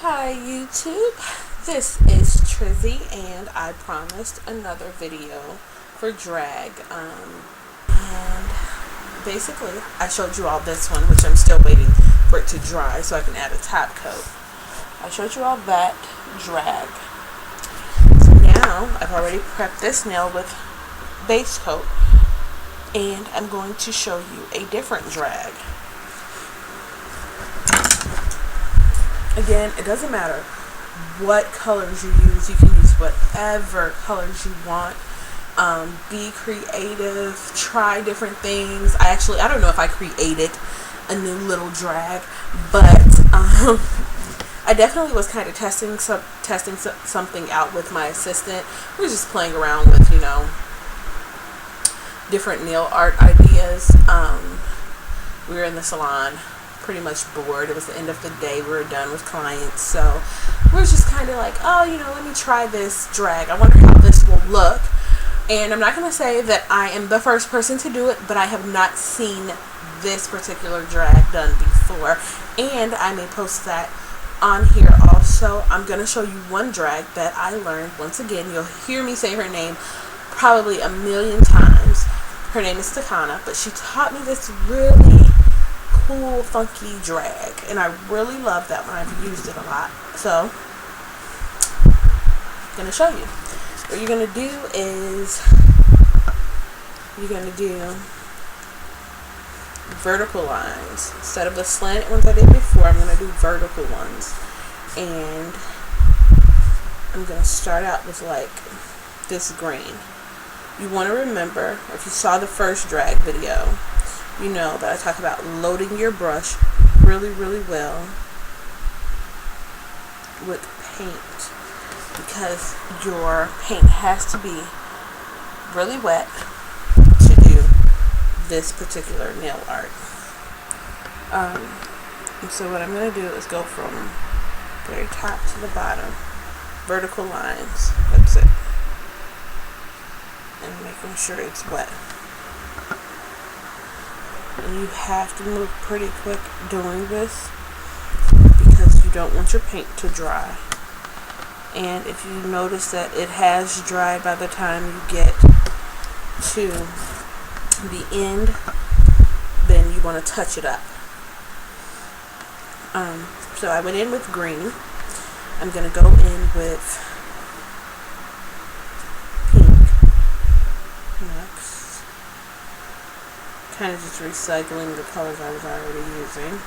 Hi YouTube, this is Trizzy and I promised another video for drag. And basically I showed you all this one, which I'm still waiting for it to dry so I can add a top coat. I showed you all that drag. So now I've already prepped this nail with base coat and I'm going to show you a different drag. Again, it doesn't matter what colors you use. You can use whatever colors you want. Be creative. Try different things. I don't know if I created a new little drag, but I definitely was kind of testing something out with my assistant. We were just playing around with, different nail art ideas. We were in the salon, pretty much bored. It was the end of the day. We were done with clients, so we were just kind of like, oh, let me try this drag. I wonder how this will look. And I'm not going to say that I am the first person to do it, but I have not seen this particular drag done before, and I may post that on here also. I'm going to show you one drag that I learned. Once again, you'll hear me say her name probably a million times. Her name is Takana, but she taught me this really cool, funky drag, and I really love that one. I've used it a lot, so I'm going to show you. What you're going to do is you're going to do vertical lines. Instead of the slant ones I did before, I'm going to do vertical ones, and I'm going to start out with like this green. You want to remember, if you saw the first drag video, you know that I talk about loading your brush really, really well with paint, because your paint has to be really wet to do this particular nail art. And so what I'm going to do is go from very top to the bottom, vertical lines, that's it, and making sure it's wet. And you have to move pretty quick doing this because you don't want your paint to dry. And if you notice that it has dried by the time you get to the end, then you want to touch it up. So I went in with green. I'm going to go in with pink next. Kind of just recycling the colors I was already using.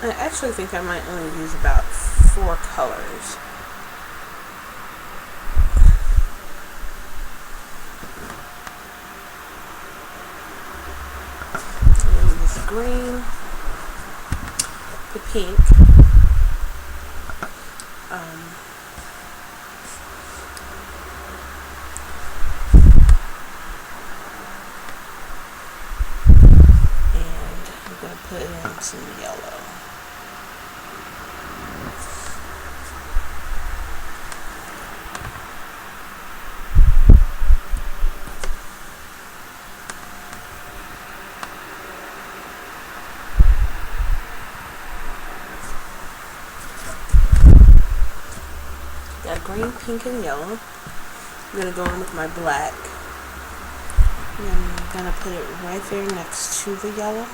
I actually think I might only use about 4 colors. And then this green, the pink, and I'm going to put in some yellow. Got green, pink, and yellow. I'm going to go in with my black. And I'm going to put it right there next to the yellow.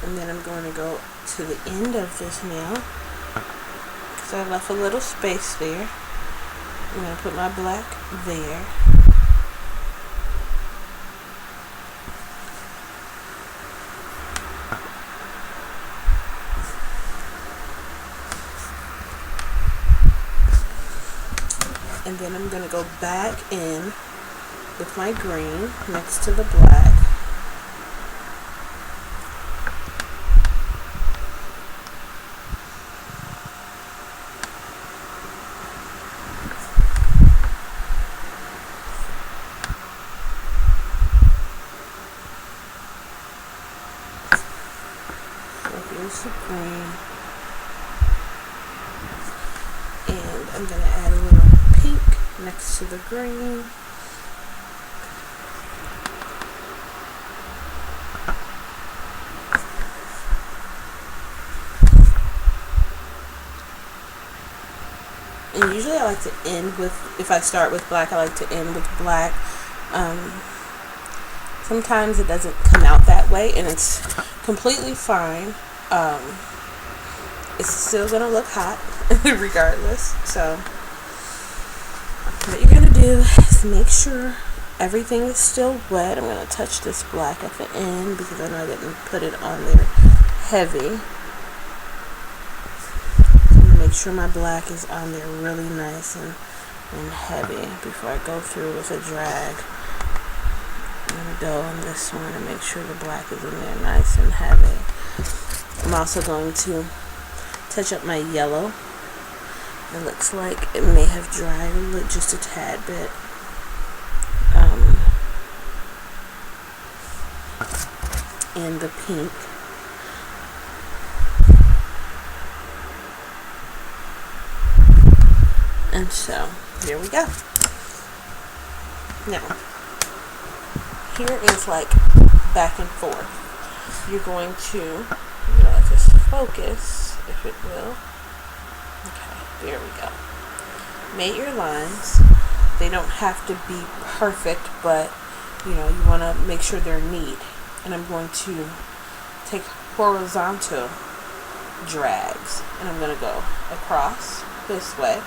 And then I'm going to go to the end of this nail, because I left a little space there. I'm going to put my black there. And then I'm going to go back in with my green next to the black. use the green. And I'm going to add a little pink next to the green. And usually I like to end with, if I start with black, I like to end with black. Sometimes it doesn't come out that way, and it's completely fine. It's still going to look hot regardless. So what you're going to do is make sure everything is still wet. I'm going to touch this black at the end because I know I didn't put it on there heavy. Make sure my black is on there really nice and heavy before I go through with a drag. I'm going to go on this one and make sure the black is in there nice and heavy. I'm also going to touch up my yellow. It looks like it may have dried just a tad bit. And the pink. And so, here we go. Now, here is like back and forth. You're going to let this focus, if it will. Okay, there we go. Make your lines. They don't have to be perfect, but you want to make sure they're neat. And I'm going to take horizontal drags, and I'm going to go across this way.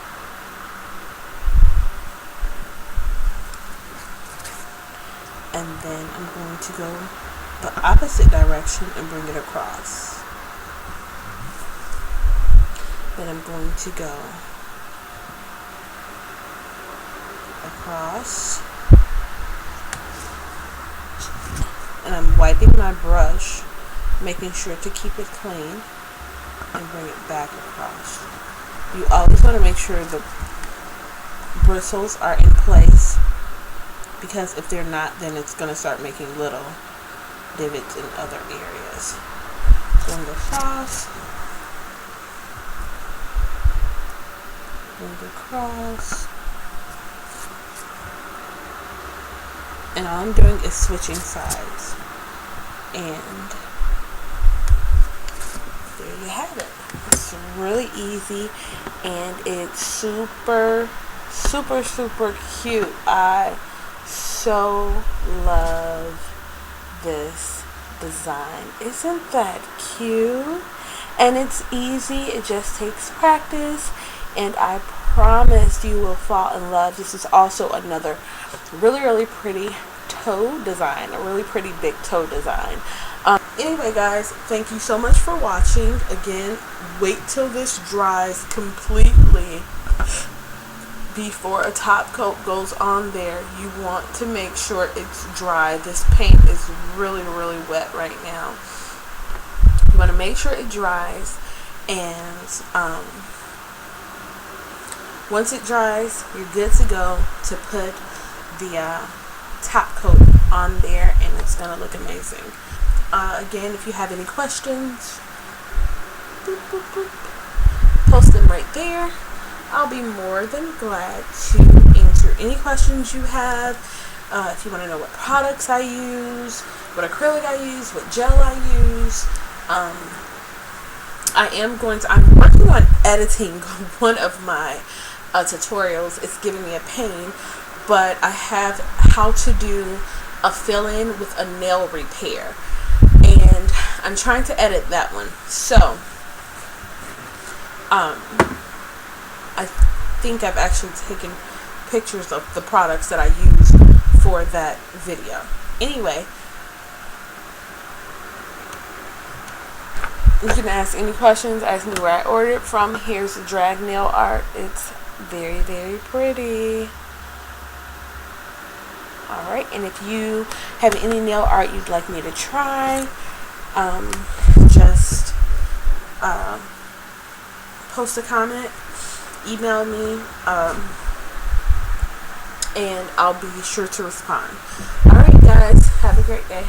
And then I'm going to go the opposite direction and bring it across. Then I'm going to go across. And I'm wiping my brush, making sure to keep it clean, and bring it back across. You always want to make sure the bristles are in place, because if they're not, then it's going to start making little divots in other areas. Bring it across. Bring it across. And all I'm doing is switching sides. And there you have it. It's really easy, and it's super, super, super cute. I so love this design. Isn't that cute? And it's easy. It just takes practice, and I promise you will fall in love. This is also another really, really pretty toe design, a really pretty big toe design. Anyway, guys, thank you so much for watching. Again, wait till this dries completely before a top coat goes on there. You want to make sure it's dry. This paint is really, really wet right now. You want to make sure it dries, and once it dries, you're good to go to put the top coat on there, and it's going to look amazing. Again, if you have any questions, boop, boop, boop, post them right there. I'll be more than glad to answer any questions you have. If you want to know what products I use, what acrylic I use, what gel I use. I'm working on editing one of my tutorials. It's giving me a pain, but I have how to do a fill-in with a nail repair, and I'm trying to edit that one. So I think I've actually taken pictures of the products that I use for that video. Anyway, you can ask any questions, ask me where I ordered it from. Here's the drag nail art. It's very, very pretty. Alright, and if you have any nail art you'd like me to try, just post a comment, email me, and I'll be sure to respond. Alright, guys, have a great day.